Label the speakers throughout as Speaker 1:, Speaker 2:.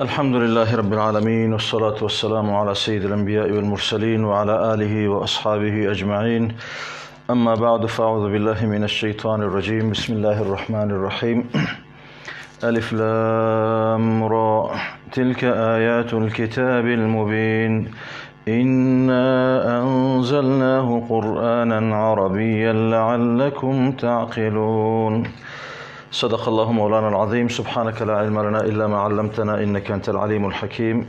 Speaker 1: الحمد لله رب العالمين والصلاة والسلام على سيد الأنبياء والمرسلين وعلى آله وأصحابه أجمعين. أما بعد فأعوذ بالله من الشيطان الرجيم. بسم الله الرحمن الرحيم. ألف لام را تلك آيات الكتاب المبين إنا أنزلناه قرآنا عربيا لعلكم تعقلون. صدق الله مولانا العظيم. سبحانك لا علم لنا إلا ما علمتنا إنك أنت العليم الحكيم.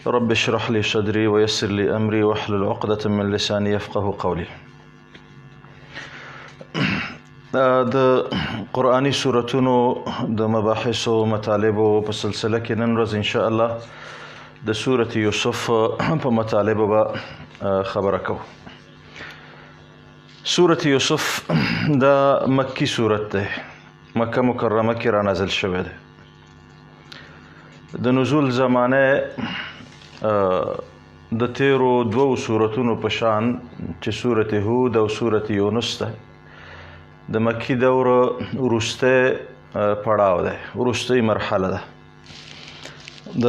Speaker 1: رب اشرح لي صدري ويسر لي أمري واحلل عقدة من لساني يفقه قولي. د قرآني سورتونو د مباحثو مطالبو په سلسله کې نن ورځ ان شاء الله د سورة یوسف په مطالبو به خبره کوو. سورة یوسف دا مکی سورت ده، مکه مکرمه کې را نازل شوی ده. د نزول زمانه د تیرو دوو سورتونو په شان چې سورة هود او سورة یونس ده د مکی دور وروستی پړاو ده، وروستی مرحله ده. د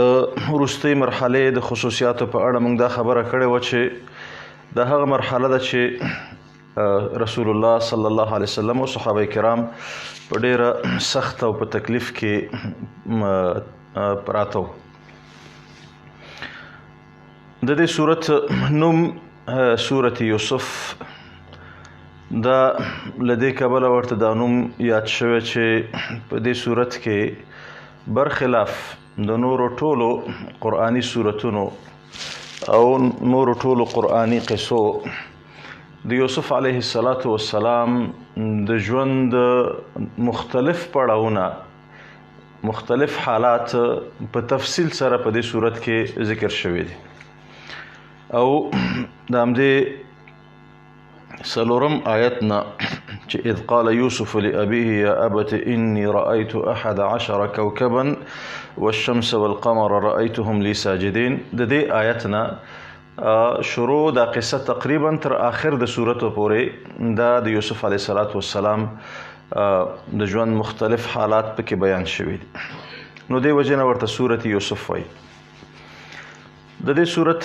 Speaker 1: وروستی مرحلې د خصوصیاتو په اړه موږ دا خبره کړې وه چې دا هغه مرحله ده چې رسول الله صلی الله علیه وسلم او صحابه کرام په ډیره سخت او په تکلیف کې پراته وو. د دې صورت نوم سورة یوسف دا لدې کبله ورته دا نوم یاد شوی چې په دې صورت کې برخلاف د نورو ټولو قرآني صورتونو او نورو ټولو قرآني قصو د یوسف علیه السلام د ژوند مختلف پړاوونه، مختلف حالات په تفصیل سره په دې صورت کې ذکر شوی دي. او د همدې څلورم آیتنا چې اذ قال یوسف لأبیه یا ابت انی رأیت 11 کوكبا والشمس والقمر رأیتهم لی ساجدین، د دې آیتنا شروع دا قصه تقریبا تر آخر د صورتو پورې دا د یوسف علیه السلام د ژوند مختلف حالات پکې بیان شوي دي. نو دې وجې نه ورته سورة یوسف وایي. د دې صورت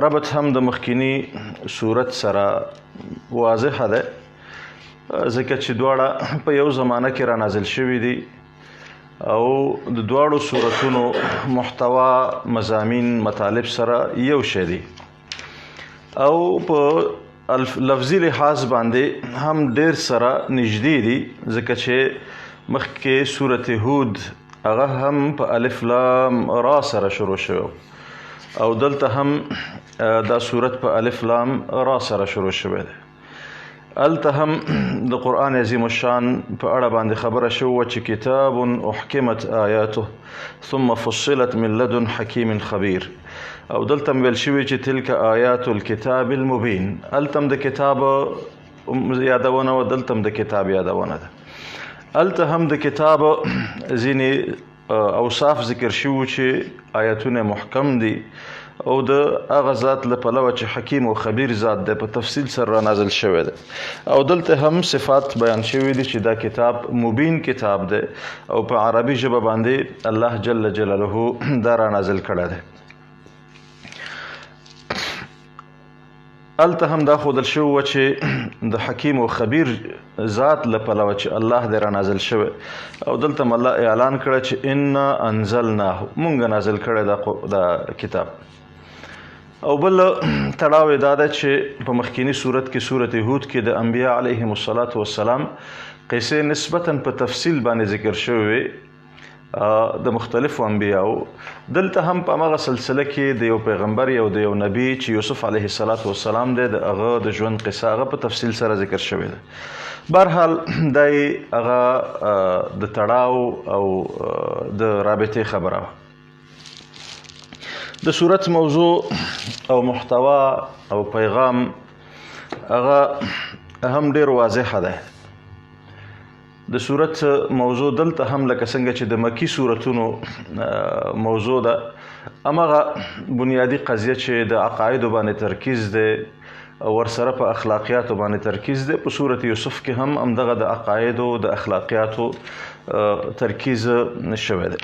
Speaker 1: ربط هم د مخکینی صورت سره واضحه ده، ځکه چې دواړه په یو زمانه کې را نازل شوي دي او د دواړو صورتونو محتوا، مضامین، مطالب سره یو شی دي او په لفظي لحاظ باندې هم ډیر سره نږدې دي، ځکه چې مخکې سورة هود هغه هم په الف لام را سره شروع شوی او دلته هم دا صورت په الف لام را سره شروع شوی ده. الته هم د قرآن عظیم الشان په اړه باندې خبره شوه چې کتاب احکمت آیاته ثم فصلت من لدن حکیم خبیر، او دلته ویل شوي چې تلک آیات الکتاب المبین. الته هم د کتاب یادونه و، دلته هم د کتاب یادونه ده. الته هم د کتاب ځینې اوصاف ذکر شوي چې آیاتونه محکم دي او د هغه ذات له پلوه چې حکیم او خبیر ذات دی په تفصیل سره نازل شوی دی. او دلته هم صفات بیان شوي دي چې دا کتاب مبین کتاب دی او په عربي ژبه باندې الله جل جلاله دا را نازل کړی دی. الته هم دا ښودل شوی چې د حکیم او خبیر ذات له پلوه چې الله دی را نازل شوی، او دلته هم الله اعلان کړی چې انا انزلناه، مونږ نازل کړی دا کتاب. او بل تړاو دا ده چې په مخکینی صورت کې سورة هود کې د انبیاء علیهم السلام قصې نسبتا په تفصیل باندې ذکر شوی د مختلفو انبیاءو. دلته هم په هغه سلسله کې د یو پیغمبر او د یو نبی چې یوسف علیه السلام دی د هغه د ژوند قصه هغه په تفصیل سره ذکر شوی ده. بهرحال دای هغه د تړاو او د رابطې خبره. د صورت موضوع او محتوا او پیغام هغه هم ډیر واضحه ده. د صورت موضوع دلته هم لکه څنګه چې د مکی صورتونو موضوع ده، هماغه بنیادی قضیه چې د عقایدو باندې ترکیز دی او ورسره په اخلاقیاتو باندې ترکیز دی. په سورة یوسف کې هم همدغه د عقایدو د اخلاقیاتو ترکیز شوی دی.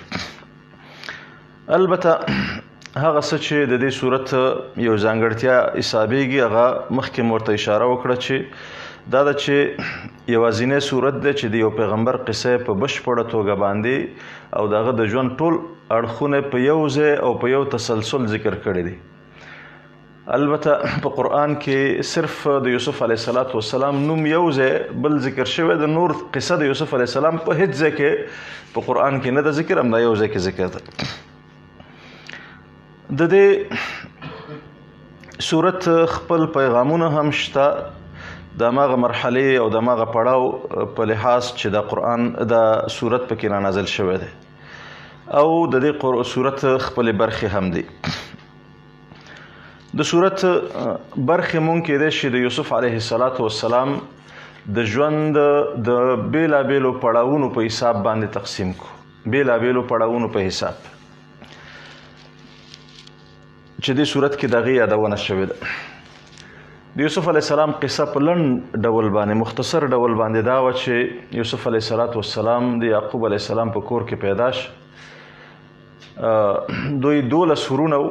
Speaker 1: البته هغه څه چې د دې صورت یو ځانګړتیا حسابېږي هغه مخکې مو ورته اشاره وکړه چې دا ده چې یوازینی صورت دی چې د یو پیغمبر قصه په بشپړه توګه باندې او د هغه د ژوند ټول اړخونه په یو ځای او په یو تسلسل ذکر کړي دي. البته په قرآن کې صرف د یوسف علیه السلام نوم یو ځای بل ذکر شوی د نور قصه د یوسف علیه السلام په هیڅ ځای کې په قرآن کې نه ده ذکر، همدا یو ځای کې ذکر ده. د دې صورت خپل پیغامونه هم شته د هماغه مرحلې او د هماغه پړاو په لحاظ چې د قرآن د صورت پکې نازل شوی دی او د دې صورت خپلې برخې هم دي. د صورت برخې مونږ کېدای شي د یوسف علیه السلام د ژوند د بیلابیلو پړاوونو په حساب باندې تقسیم کو، بیلابیلو پړاوونو په حساب چې دې صورت کې دغه یادونه شوې ده. د یوسف علیه السلام قصه په لنډ ډول باندې مختصر ډول باندې دا وه چې یوسف علیه السلام د یعقوب علیه السلام په کور کې پیدا شو. دوی 12 ورونه وو،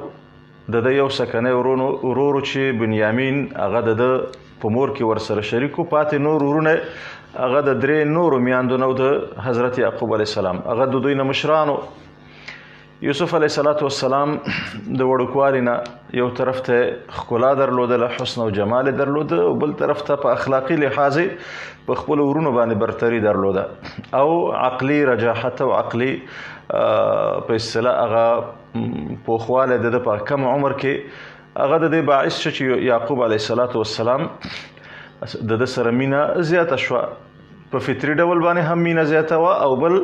Speaker 1: د ده یو سکنی ورور چې بنیامین هغه د ده په مور کې ورسره شریک و، پاتې نور ورونه هغه د 3 نورو میاندو نه د حضرت یعقوب علیه السلام هغه د دوی نه مشرانو. یوسف علیه السلام د وړوکوالي نه یو طرف ته ښکلا درلودله، حسن او جمال درلوده، او بل طرف ته په اخلاقي لحاظ په خپلو ورونو باندې برتري درلوده او عقلي رجاحت او عقلي په اصطلاح هغه پوخوالی د ده په کم عمر کې هغه د دې باعث شو چې یعقوب علیه السلام د ده سره مینه زیاته شوه. په فطري ډول باندې هم مینه زیاته وه، او بل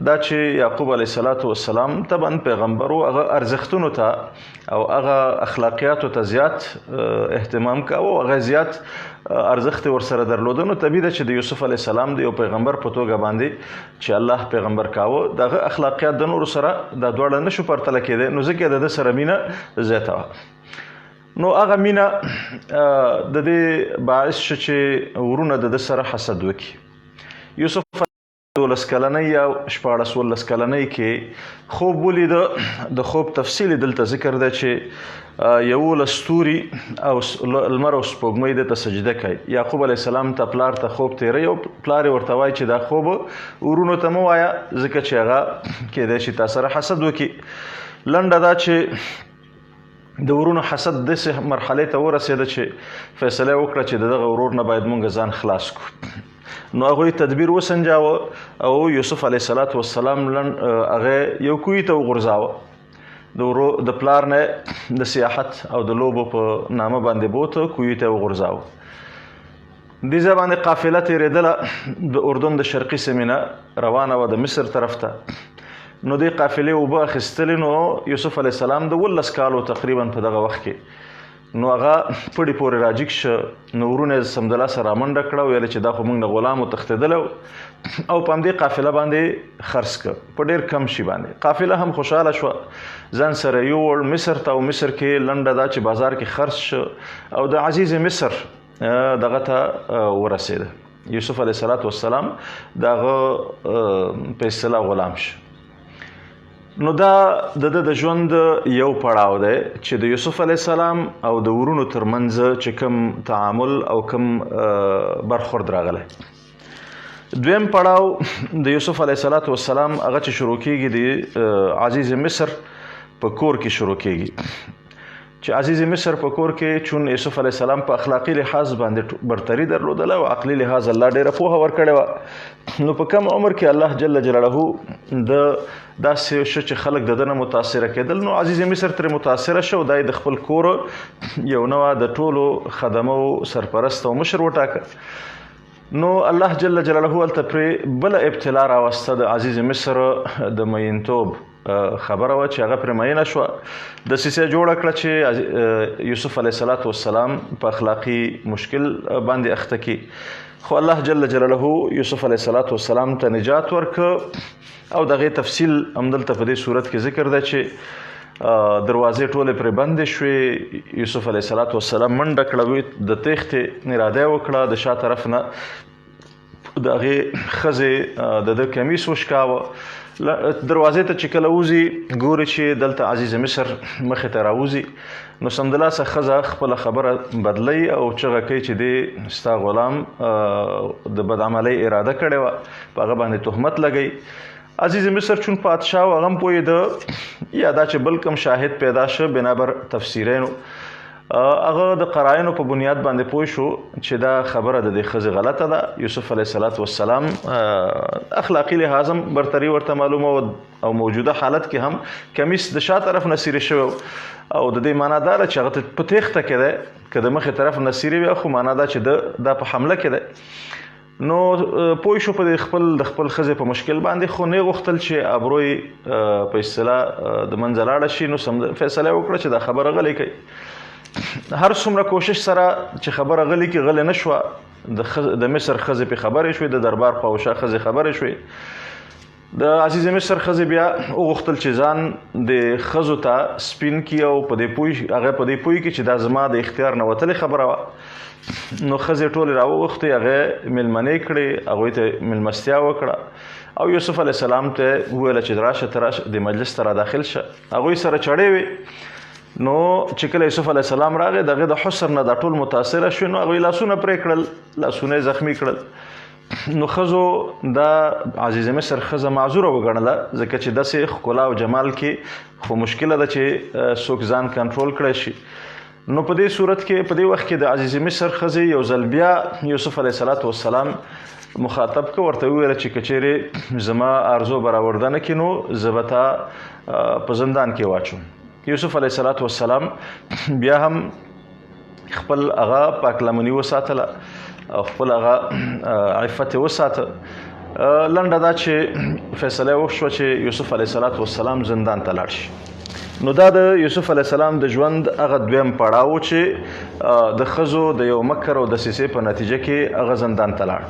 Speaker 1: دا چې یعقوب علیه السلام طبعا پیغمبر و، هغه ارزښتونو ته او هغه اخلاقیاتو ته زیات اهتمام کاوه او هغه زیات ارزښت ورسره درلوده. نو طبیعي ده چې د یوسف علیه السلام د یو پیغمبر په توګه باندې چې الله پیغمبر کاوه دغه اخلاقیات د نورو سره دا دواړه نشو پرتله کېدی، نو ځکه د ده سره مینه زیاته وه. نو هغه مینه د دې باعث شو چې ورونه د ده سره حسد وکړي. یوسف 12 کلنۍ یا 14 کلنۍ کې خوب ولیده. د خوب تفصیل دلته ذکر ده چې 11 ستوري او لمر او سپوږمۍ دته سجده کوي. یعقوب علیه السلام ته پلار ته خوب تیری او پلار یې ورته وایي چې دا خوب ورونو ته مه وایه ځکه چې هغه کیدای شي تا سره حسد وکړي. لنډه دا چې د ورونو حسد داسې مرحلې ته ورسېده چې فیصله یې وکړه چې د دغه ورور نه باید مونږ ځان خلاص کړو. نو هغوی تدبیر وسنجاوه او یوسف علیه السلام هغه یو کوی ته وغورځاوه. د پلار نه د سیاحت او د لوبو په نامه باندې بوته کوی ته وغورځاوه. دې ځای باندې قافله تېرېدله د اردن د شرقي سیمې نه روانه وه د مصر طرف ته. نو دې قافلې اوبه اخیستلې. نو یوسف علیه السلام د 18 کالو تقریبا په دغه وخت کې نو هغه پړې پورې راجګ شه. نو ورونه یې سمدلاسه رامنډه کړه، ویل چې دا خو موږ نه غلام وتښتېدلی او په همدې قافله باندې خرڅ کړه په ډېر کم شي باندې. قافله هم خوشحاله شوه، ځان سره یووړ مصر ته، او مصر کې لنډه دا چې بازار کې خرڅ شه او د عزیز مصر دغه ته ورسېده. یوسف علیه السلام د هغه په اصطلاح غلام شه. نو دا د ژوند یو پړاو دی چې د یوسف علیه السلام او د ورونو ترمنځ چې کوم تعامل او کوم برخورد راغلی. دویم پړاو د یوسف علیه السلام هغه چې شروع کېږي د عزیز مصر په کور کې شروع کېږي. چې عزیز مصر په کور کې چون یوسف علیه السلام په اخلاقي لحاظ باندې برتري درلودله او عقلي لحاظ الله ډېره پوهه ورکړې وه. نو په کم عمر کې الله جل جلاله د داسې شو چې خلک د ده نه متاثره کېدل. نو عزیز مصر ترې متاثره شو، دا یې د خپل کور یو نوع د ټولو خدمو سرپرست او مشر وټاکه. نو الله جل جلاله هلته پرې بله ابتلا راوسته د عزیز مصر د مینتوب خبره وه چې هغه پرې مینه شوه. دسیسه جوړه کړه چې یوسف علیه السلام په اخلاقي مشکل باندې اخته کړي. خو الله جل جلاله یوسف علیه السلام ته نجات ورکړه او دغه تفصیل همدلته په دې صورت کې ذکر ده چې دروازې ټولې پرې بندې شوې. یوسف علیه السلام منډه کړه، د تېښتې اراده یې وکړه. د شا طرف نه د هغې ښځې د ده کمیس وشکاوه دروازې ته چې کله وځي ګوري چې دلته عزیز مصر مخې ته راوځي نو سمدلاسه ښځه خپله خبره بدلی او چغه کوي چې دی ستا غلام د بدعملۍ اراده کړې وه په هغه باندې تهمت لګوي. عزیز مصر چون پادشاه و هغه هم پوهېده یا دا چې بل کوم شاهد پیدا شه بنابر تفسیرینو هغه د قرائنو په بنیاد باندې پوه شو چې دا خبره د دې ښځې غلطه ده. یوسف علیه السلام اخلاقي لحاظ هم برتري ورته معلومه او موجوده حالت کې هم کمیس د شا طرف نه څیرې شوی او د دې معنا دا ده چې هغه ته په تیښته کې دی که د مخې طرف نه څیرې وي خو معنا دا چې دا په حمله کې دی. نو پوه شو په د خپل ښځې په مشکل باندې خو نه غوښتل چې ابروی په اصطلاح د منځه لاړه شي نو فیصله وکړه چې دا خبره غلی کوي. هر څومره کوشش سره چې خبره غلی کې غلی نه شوه د مصر ښځې پې خبرې شوې د دربار خواوشا ښځې خبرې شوې. د عزیز مصر ښځې بیا وغوښتل چې ځان د ښځو ته سپین کړي او هغه په دې پوه کړي چې دا زما د اختیار نه وتلې خبره وه. نو ښځې ټولې راوغوښتې هغې مېلمنې کړې هغوی ته مېلمستیا وکړه او یوسف علیه السلام ته وویله چې راشه ته راشه د مجلس ته را داخل شه. هغوی سره چړې وې. نو چې کله یوسف علیه السلام راغی د هغې د حسن نه دا ټول متاثره شوې نو هغوی لاسونه پرې کړل لاسونه یې زخمي کړل. نو ښځو دا عزیز مصر ښځه معذوره وګڼله ځکه چې داسې ښکلا او جمال کې خو مشکله ده چې څوک ځان کنټرول کړی شي. نو په دې صورت کې په دې وخت کې د عزیز مصر ښځې یو ځل بیا یوسف علیه السلام مخاطب که ورته وویله چې که چیرې زما آرزو به راورده نه کړي نو زه به تا په زندان کې واچوم. یوسف علیه السلام بیا هم خپل هغه پاکلمني وساتله او خپل هغه عفت وساته. لنډه دا چې فیصله وشوه چې یوسف علیه السلام زندان ته لاړ شي. نو دا د یوسف علیه السلام د ژوند هغه دویم پړاو چې د ښځو د یو مکر او دسیسې په نتیجه کې هغه زندان ته لاړ.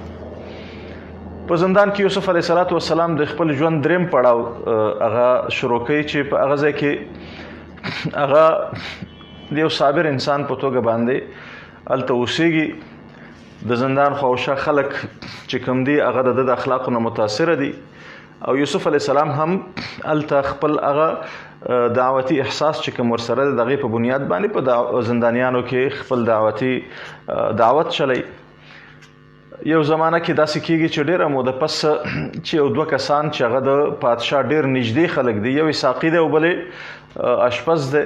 Speaker 1: په زندان کې یوسف علیه السلام د خپل ژوند دریم پړاو هغه شروع کوي چې په هغه ځای کې هغه د یو صابر انسان په توګه باندې هلته اوسیږي. د زندان خواوشا خلک چې کوم دي هغه د اخلاقو نه متاثره دي او یوسف علیه السلام هم هلته خپل هغه دعوتي احساس چې کوم ورسره د هغې په بنیاد باندې په زندانیانو کې خپل دعوتي دعوت چلی. یو زمانه کې داسې کېږي چې ډېره موده پس چې یو دوه کسان چې هغه د پادشاه ډېر نږدې خلک دي یو یې ساقي دی او بل اشپز دی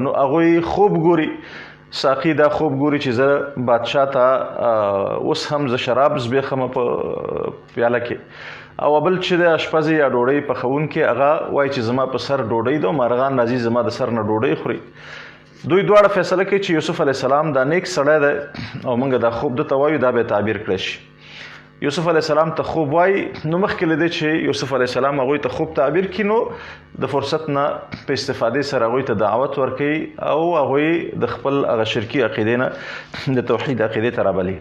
Speaker 1: نو هغوی خوب ګوري. ساقي دا خوب ګوري چې زه بادشاه ته اوس هم زه شراب زبېښم په پیاله کې او بل چې د اشپز یا ډوډۍ پخوونکی هغه وایي چې زما په سر ډوډۍ ده مارغان راځي زما د سر نه ډوډۍ خوري. دوی دواړه فیصله کوي چې یوسف علیه السلام دا نیک سړی دی او موږ دا خوب دته وایو دا به تعبیر کړی شي. یوسف علیه السلام ته خوب وایي نو مخکې له دې چې یوسف علیه السلام هغوی ته خوب تعبیر کړي نو د فرصت نه په استفادې سره هغوی ته دعوت ورکوي او هغوی د خپل هغه شرکي عقیدې نه د توحید عقیدې ته رابلي.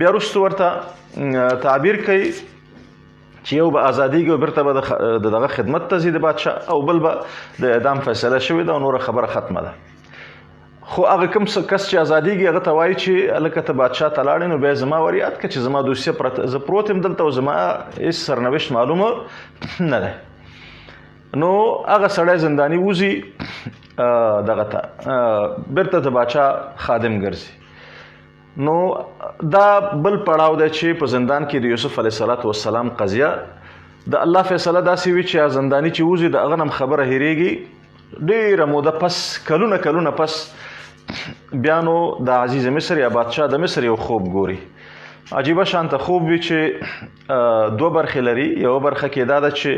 Speaker 1: بیا وروسته ورته تعبیر کوي چې یو به ازادیږي او بیرته به د دغه خدمت ته ځي د بادشاه او بل به د اعدام فیصله شوې ده او نوره خبره ختمه ده. خو هغه کوم کس چې ازادیږي هغه ته وایي چې هلکه ته بادشاه ته لاړې نو بیا زما ور یاد کړه چې زما دوسیه زه پروت یم دلته او زما هېڅ سرنوشت معلومه نه دی. نو هغه سړی زنداني وځي دغه ته بیرته د بادشاه خادم ګرځي. نو دا بل پړاو دی چې په زندان کې د یوسف علیه السلام قضیه د الله فیصله داسې وي چې زنداني چې وځي د هغه نه خبره هېرېږي. ډېره موده پس کلونه پس بیا نو د عزیز مصر یا بادشاه د مصر یو خوب ګوري. عجیبه شانته خوب وي چې دوه برخې لري. یوه برخه کې دا ده چې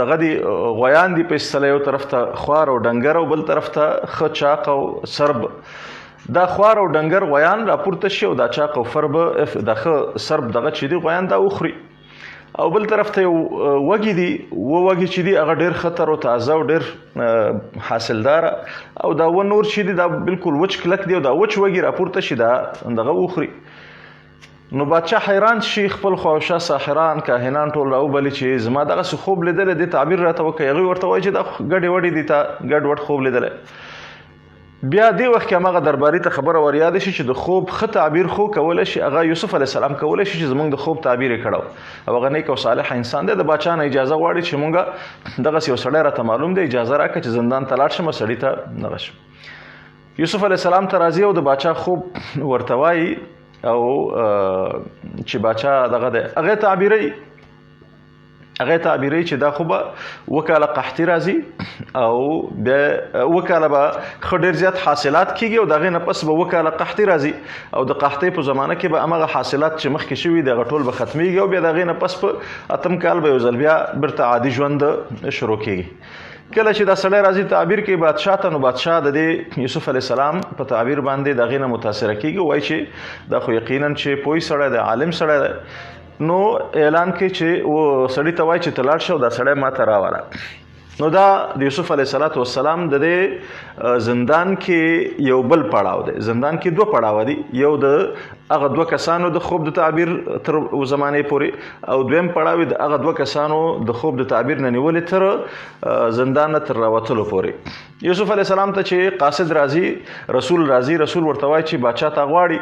Speaker 1: دغه دي غویان دي په اصطلاح یو طرف ته خوار او ډنګر او بل طرف ته ښه چاق او سرب. دا خوار او ډنګر غویان راپورته شي او دا چاق او فرب د ښه سرب دغه چې دي غویان دا وخوري او بل طرف ته یو وږي دي وږي چې دي هغه ډېر خطر او تازه او ډېر حاصلدار او دا نور چې دي دا بالکل وچ کلک دي او دا وچ وږي راپورته شي دا دغه وخوري. نو بادشاه حیران شي خپل خواوشا ساحران کاهنان ټول راوبلي چې زما دغسې خوب لیدلی دی تعبیر راته وکړئ. هغوی ورته وایي چې دا ګډې وډې دي تا ګډ وډ خوب لیدلی. بیا دې وخت کې هماغه درباري ته خبره ور یاد شي چې د خوب ښه تعبیر خو کولی شي هغه یوسف علیه السلام کولی شي چې زموږ د خوب تعبیر یې کړی او هغه نیک او صالح انسان دی. د باچا نه اجازه غواړي چې مونږ دغسې یو سړی راته معلوم دی، اجازه راکړه چې زندان ته لاړ شم سړي ته دغه شم. یوسف علیه السلام ته راځي او د باچا خوب ورته وایي او چې باچا دغه دی هغې تعبیروي چې دا خو به وکاله قحطي راځي او بیا وکاله به ښه ډېر زیات حاصلات کېږي او د هغې نه پس به وکاله قحطي راځي او د قحطۍ په زمانه کې به همغه حاصلات چې مخکې شوي دي هغه ټول به ختمیږي او بیا د هغې نه پس په 8م کال به یو ځل بیا بیرته عادي ژوند شروع کېږي. کله چې دا سړی راځي تعبیر کوي بادشاه ته، نو بادشاه د دې یوسف علیه السلام په تعبیر باندې د هغې نه متاثره کېږي، وایي چې دا خو یقینا چې پوه سړی دی، عالم سړی دی. نو اعلان کوي چې و سړي ته وایي چې ته لاړ شه او دا سړی ما ته راوله. نو دا د یوسف علیه السلام د دې زندان کې یو بل پړاو دی. زندان کې 2 پړاوه دي، یو د هغه 2 کسانو د خوب د تعبیر تر زمانې پورې او دویم پړاو د هغه 2 کسانو د خوب د تعبیر نه نیولې تر زندان نه تر راوتلو پورې. یوسف علیه السلام ته چې قاصد راځي، رسول راځي، رسول ورته وایي چې باچا ته غواړي.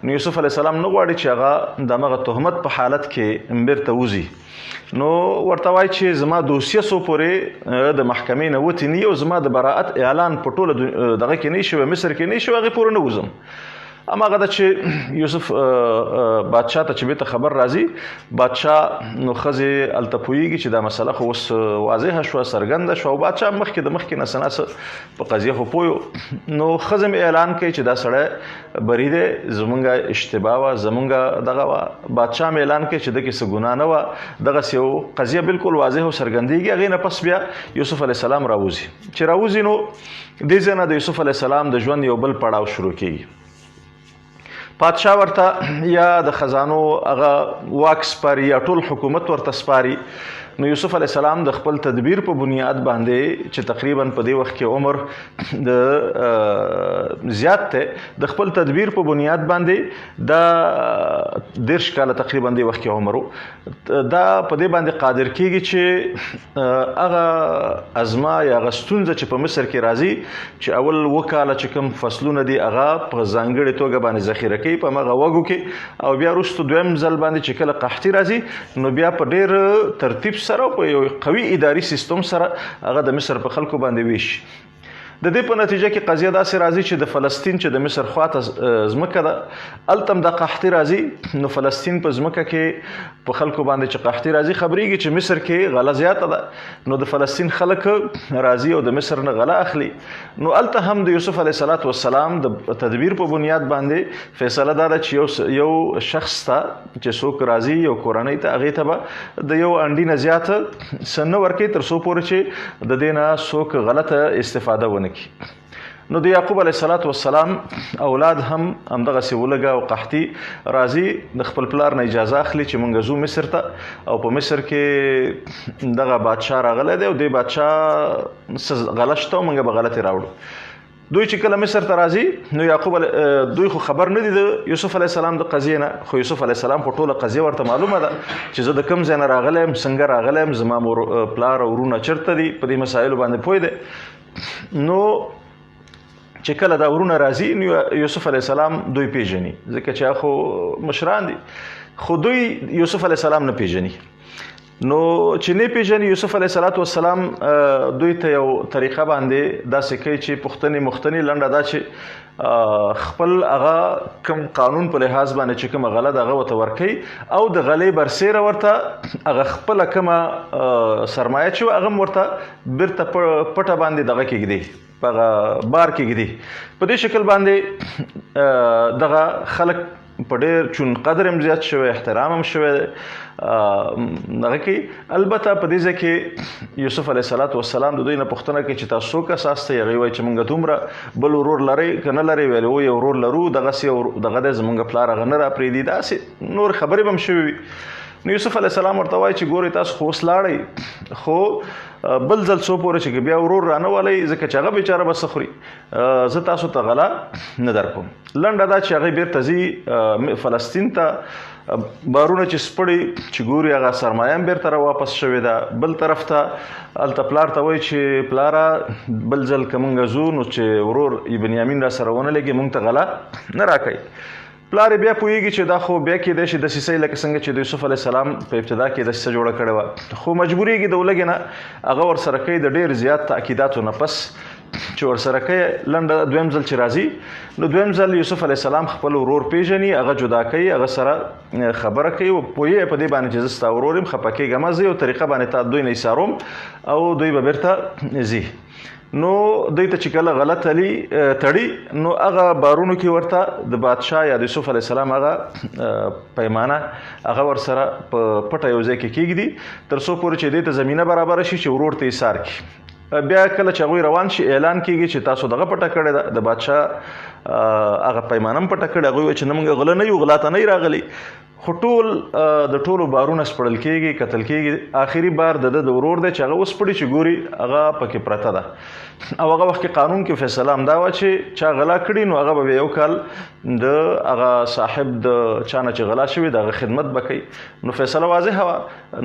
Speaker 1: نو یوسف علیه السلام نه غواړي چې هغه دغه تهمت په حالت کې بیرته وځي. نو ورته وایي چې زما دوسیه څو پورې د محکمې نه وتې نه او زما د براعت اعلان په ټوله دغه کې نه شوی، مصر کې نه شوی، هغې پورې نه وځم. هماغه ده چې یوسف بادشاه ته چې بیرته خبر راځي، بادشاه نو ښځې هلته پوهېږي چې دا مسله خو اوس واضحه شوه، څرګنده شوه او بادشاه مخکې د مخکې نه څه نه څه په قضیه خو پوه. نو ښځې مې اعلان کوي چې دا سړی بری دی، زمونږ اشتباه وه، زمونږ دغه وه. بادشاه مې اعلان کوي چې دغې څه ګناه نه وه، دغسې یو قضیه بالکل واضح او څرګندېږي. هغې نه پس بیا یوسف علیه السلام راوځي. چې راوځي نو دې ځای نه د یوسف علیه السلام د ژوند یو بل پړاو شروع کېږي. پادشاه ورته یا د خزانو هغه واک سپاري یا ټول حکومت ورته سپاري. نو یوسف علیه السلام د خپل تدبیر په بنیاد باندې چې تقریبا په دې وخت کې عمر د زیات دی، د خپل تدبیر په بنیاد باندې دا 10 کاله تقریبا دې وخت کې عمر دا په دې باندې قادر کېږي چې هغه ازما یا هغه ستونزه چې په مصر کې راځي چې اول وکاله چې کوم فصلونه دي هغه په ځانګړې توګه باندې ذخیره کوي په هغه وږو کې او بیا وروسته دویم ځل باندې چې کله قحطي راځي نو بیا په ډېر ترتیب سره په یو قوي اداري سیستم سره هغه د مصر په خلکو باندې ویشي. د دې په نتیجه کې قضیه داسې راځي چې د فلسطین چې د مصر خواته ځمکه ده هلته هم دا قحطي راځي. نو فلسطین په ځمکه کې په خلکو باندې چې قحطي راځي خبرېږي چې مصر کې غله زیاته ده، نو د فلسطین خلک راځي او د مصر نه غله اخلي. نو هلته هم د یوسف علیه السلام د تدبیر په بنیاد باندې فیصله دا ده چې یو شخص ته چې څوک راځي یو کورنۍ ته هغې ته به د یو انډي نه زیاته څه نه ورکوي تر څو پورې چې د دې نه څوک غلطه استفاده ونه کړي. نو د یعقوب علیه السلام اولاد هم همدغسې ولږه او قحطي راځي، د خپل پلار نه اجازه اخلي چې مونږ ځو مصر ته او په مصر کې دغه بادشاه راغلی دی او دې بادشاه څه غله شته او مونږ به غلطې راوړو. دوی چې کله مصر ته راځي نو دوی خو خبر نه دي د یوسف علیه السلام د قضیې نه، خو یوسف علیه السلام خو ټوله قضیه ورته معلومه ده چې زه د کوم ځای نه راغلی یم، څنګه راغلی یم، زما پلار او ورونه چېرته دي، په دې مسایلو باندې پوه دی. نو چې کله دا ورونه راځي نو یوسف علیه السلام دوی پیژني، ځکه چې خو مشران دي، خو دوی یوسف علیه السلام نه پیژني. نو چې نه پیژني یوسف علیه السلام دوی ته یو طریقه باندې داسې کوي چې پوښتنې لنډه دا چې خپل هغه کوم قانون په لحاظ باندې چې کومه غله ده هغه ورته ورکوي او د غلې برسیره ورته هغه خپله کومه سرمایه چې وه هغه هم ورته بیرته پټه باندې دغه کېږدي، په هغه بار کېږدي. په دې شکل باندې دغه خلک په ډېر چون قدر هم زیات شوی، احترام هم شوی دغه کې. البته په دې ځای کې یوسف علیه السلام د دوی نه پوښتنه کوي چې تاسو څوک اساس ته؟ هغوی وایي چې موږ دومره بل ورور لرئ که نه لرئ؟ ویل یو ورور لرو، دغسې دغه دی زموږ پلار هغه نه راپرېږدي، داسې نور خبرې به هم شوې وي. نو یوسف علیه السلام ورته وایي چې ګورئ تاسو خو اوس لاړئ، خو بل ځل څو پورې چې بیا ورور رانه ولئ ځکه چې هغه بیچاره به څه خوري، زه تاسو ته غله نه درکوم. لنډه دا چې هغې بېرته ځي فلسطین ته بارونه چې سپړي چې ګوري هغه سرمایه هم بیرته را واپس شوې ده. بل طرف ته هلته پلار ته وایي چې پلاره بل ځل که موږ ځو نو چې ورور بنیامین را سره ونه لګي موږ ته غله نه راکوي. پلار بیا پوهېږي چې دا خو بیا کېدای شي دسیسه لکه څنګه چې د یوسف علیه السلام په ابتدا کې دسیسه جوړه کړې وه، خو مجبورېږي د ولږې نه هغه ورسره کوي د ډېر زیات تاکیداتو نه پس چې ورسره کوي. لنډه دویم ځل چې راځي نو دویم ځل یوسف علیه السلام خپل ورور پیژني، هغه جدا کوي، هغه سره خبره کوي او پوهېږي په دې باندې چې زه ستا ورور یم، خفه کېږم، زه یو طریقه باندې تا دوی نه ایساروم او دوی به بیرته ځي. نو دوی ته چې کله غلط علي تړي نو هغه بارونو کې ورته د بادشاه یا د یوسف علیه السلام هغه پیمانه هغه ورسره په پټه یو ځای کې کېږدي تر څو پورې چې دې ته زمینه برابره شي چې ورور ته ایسار کړي. بیا کله چې هغوی روان شي اعلان کېږي چې تاسو دغه پټه کړې ده، د بادشاه هغه پیمانه هم پټه کړې. هغوی وایي چې نه موږ غله نه یو، غلا ته نه راغلي. خو ټول د ټولو بارونه سپړل کېږي، کتل کېږي. آخري بار د ورور دی چې هغه وسپړي چې ګوري هغه پکې پرته ده. او هغه وخت کې قانون کې فیصله همدا وه چې چا غلا کړي نو هغه به یو کال د هغه صاحب د چا نه چې غلا شوي د هغه خدمت به کوي. نو فیصله واضحه وه.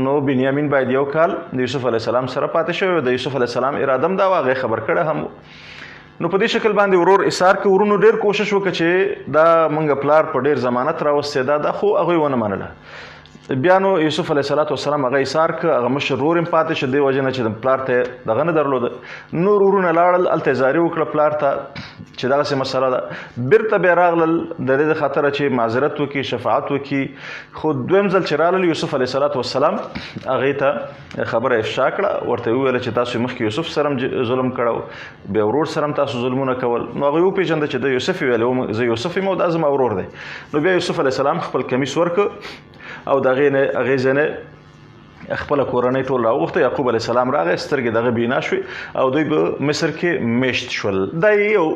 Speaker 1: نو بنیامین باید یو کال د یوسف علیه السلام سره پاتې شوی و. د یوسف علیه السلام اراده هم دا وه، هغه خبر کړی هم. نو په دې شکل باندې ورور ایثار کې ورونو ډېر کوشش وکړه چې دا موږ پلار په ډېر ضمانت راوستې دا خو هغوی ونه منله. بیا نو یوسف علیه السلام هغه ایثار که، هغه مشر ورور هم پاتې شه دې وجې نه چې د پلار ته دغه نه درلوده. نور ورونه لاړل، هلته زاري وکړه پلار ته چې دغسې مسله ده. بیرته بیا راغلل د دې د خاطره چې معذرت وکړي، شفاعت وکړي. خو دویم ځل چې راغلل یوسف علیه السلام هغې ته خبره افشا کړه، ورته وویله چې تاسو مخکې یوسف سره هم ظلم کړی، بیا ورور سره هم تاسو ظلمونه کول. نو هغوی وپېژنده چې د یوسف ویلی زه یوسف یم او دا زما ورور دی. نو بیا یوسف علیه السلام خپل کمیس ورکړ او د هغې ځای خپله کورنۍ ټول راوغوښته. یعقوب علیه السلام راغی، سترګې دغه بینا شوې او دوی په مصر کې میشت شول. دا یو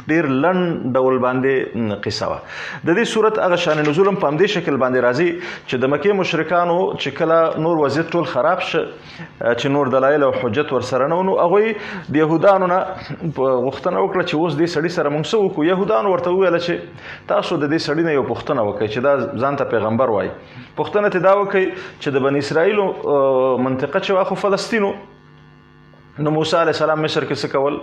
Speaker 1: ډېر لنډ ډول باندې قصه وه. د دې صورت هغه شان نزول هم په همدې شکل باندې راځي چې د مکې مشرکانو چې کله نور وضعیت ټول خراب شه، چې نور دلایل او حجت ورسره نه و، نو هغوی د یهودانو نه غوښتنه وکړه چې اوس دې سړي سره موږ څه وکړو. یهودانو ورته وویله چې تاسو د دې سړي نه یو پوښتنه وکړئ چې دا ځان ته پیغمبر وایي. پوښتنه ته دا وکړئ چې د بني اسرائیلو منطقه چې وه خو فلسطینو، نو موسی علیه السلام مصر کې څه کول؟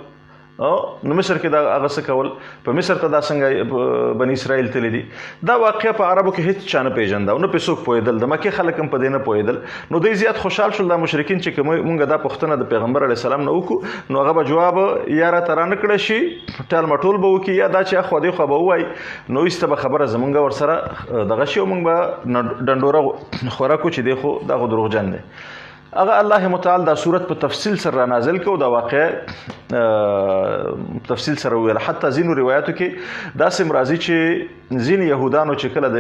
Speaker 1: نو مصر کې دا هغه څه کول؟ په مصر ته دا څنګه بني اسرائیل تللی دي؟ دا واقعه په عربو کې هیڅ چا نه پېژنده او نه پرې څوک پوهېدل. د مکې خلک هم په دې نه پوهېدل. نو دوی زیات خوشحال شول دا مشرکین چې که موږ دا پوښتنه د پیغمبر علیه السلام نه وکړو نو هغه به جواب یا راته رانه کړی شي، ټال مټول به وکړي، یا دا چې اخوا دېخوا به ووایي. نو ایسته به خبره زمونږ ورسره دغه شي او موږ به ډنډوره خوراکو چې دی خو دا خو دروغجن دی. هغه الله متعال دا صورت په تفصیل سره را نازل کو، دا واقع تفصیل سره ویل. حتی ځینو روایتو کې داسې راځي چې ځینې یهودانو چې کله د